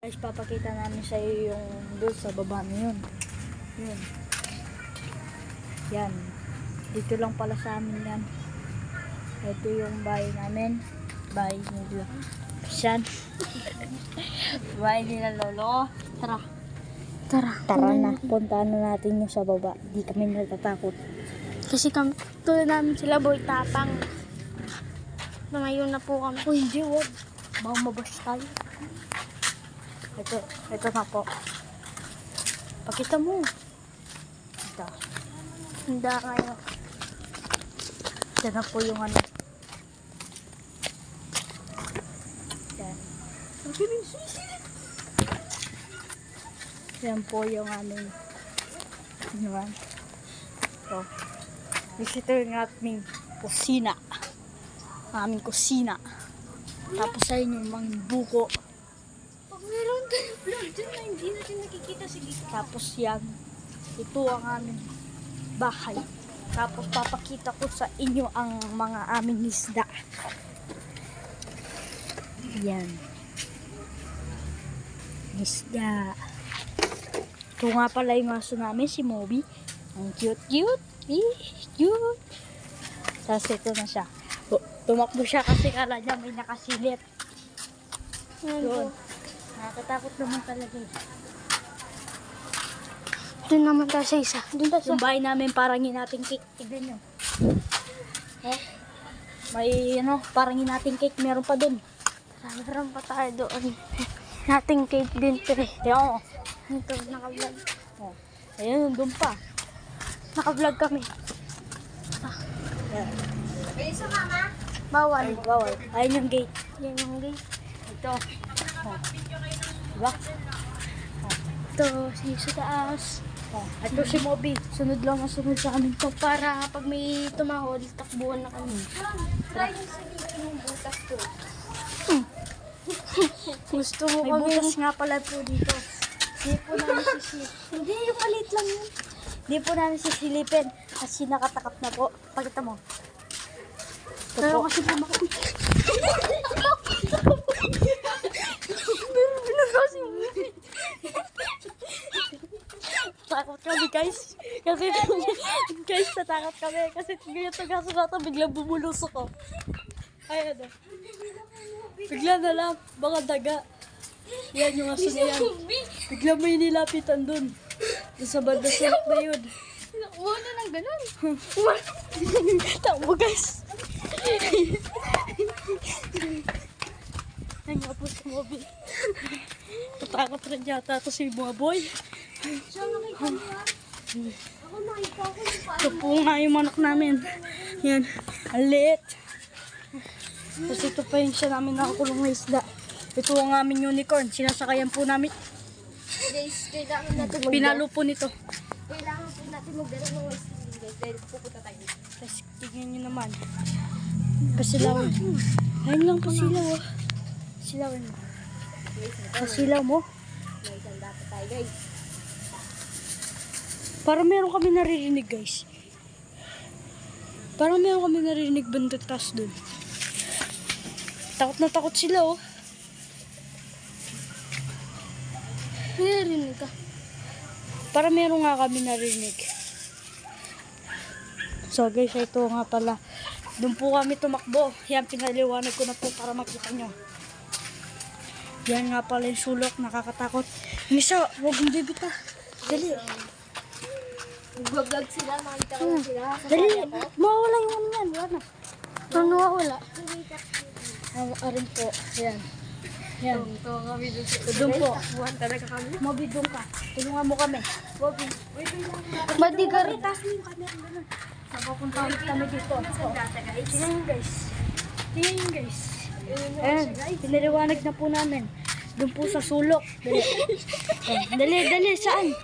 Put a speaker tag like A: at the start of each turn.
A: Guys, papakita namin sa iyo yung doon sa baba na yun. Yun. Yan. Dito lang pala sa amin yan. Ito yung bahay namin. Bahay nila. Yan. Bahay nila lolo. Tara. Tara na. Puntaan na natin yung sa baba. Di kami natatakot.
B: Kasi kami, tulad namin sila boy tapang. Lumayo na po kami.
A: Uy, hindi, wag. Baka mabas tayo. Ito na po. Pakita mo. Ito.
B: Hindi kayo.
A: Ito na po yung ano. Yan. Yan po yung aming ano. Ito. Visitor ng aming kusina. Aming kusina. Tapos sa inyo mga buko.
B: Pag meron tayo vlog dyan na hindi natin nakikita si Lito.
A: Tapos yan. Ito ang aming bahay. Tapos papakita ko sa inyo ang mga aming isda. Yan. Isda. Ito nga pala yung aso namin, si Moby. Ang cute. Cute. Tapos ito na siya. Tumakbo siya kasi kala niya may nakasilip. Doon. Nakakatakot naman talaga eh.
B: Doon naman tayo sa isa. Doon tayo sa...
A: Yung bahay namin parang nating cake. Tignan nyo. May parang nating cake. Meron pa dun.
B: Meron pa tayo doon. Nating cake din pre.
A: Tiyan.
B: Ito, naka-vlog.
A: Ayun, dun pa.
B: Naka-vlog kami.
A: Yan.
B: Bawal.
A: Bawal. Ayun yung gate.
B: Yan yung gate.
A: Ito. Diba?
B: Ito, sa taas.
A: Ito si Moby. Sunod lang ang sunod sa amin to.
B: Para pag may tumahod, takbuhan na kami.
C: Try yung silipin yung butas ko.
B: Gusto mo
A: May
B: kami.
A: butas nga pala po dito. Hindi po namin sisilipin. Hindi, yung maliit lang yun. Hindi po namin sisilipin. Kasi nakatakap na po. Pakita mo. Ito
B: Pero
A: po.
B: kasi pumakot. Pero binagasi mo.
A: Takot kami guys. Kasi guys, natakot kami. Kasi ganyan gaso natin, biglang bumulusok ko. Ay, ano. Bigla na lang, baka daga. Yan yung aso na yan. Bigla may nilapitan dun. Doon sa banda sarap na yun.
B: Nakuha na ng ganun.
A: Takbo guys. Ay nga po si Moby. Tatakot rin yata ito si mga boy.
C: Siya nakita mo ha? Ako nakita ko yung paano.
A: Ito po nga yung manok namin. Yan. Ang liit. Tapos ito pa yung siya namin nakakulong na isda. Ito ang aming unicorn. Sinasakayan po namin.
C: Guys, kailangan natin
A: Pinalo po nito.
C: Kailangan po natin magdala ng wrestling guys. Dahil pupunta tayo.
A: Tapos tignan nyo naman. Pasilawin. Ayun lang pasilaw ah. Silawin mo. Pasilaw mo.
C: May isang dapat tayo guys.
A: Parang meron kami naririnig guys. Parang meron kami naririnig bandang taas dun. Takot na takot sila oh.
B: Narinig ka.
A: Parang meron nga kami naririnig. So guys, ito nga pala. Doon po kami tumakbo. Yan, pinaliwanag ko na po para makita nyo. Yan nga pala yung sulok, nakakatakot. Misa, huwag mong bibita. Dali.
C: Nag-vlog sila. Makita ko sila.
A: Dali, mawawala yung ano yan. Wala na.
B: Ano wala?
A: Arin po. Yan. Yan.
C: Ito kami doon sa
A: Doon po.
C: takbuhan talaga kami.
A: Moby, doon ka. Tulungan mo kami.
C: Bobby, wait lang.
B: Ba't di ka rin?
A: Taas mo yung camera. Ganun. Napapunta ulit kami dito. So,
C: Data guys.
A: tingnan nyo guys. Tingnan nyo guys. Ayan, pinaliwanag na po namin. Doon po sa sulok. Dali. Ayan, dali, saan?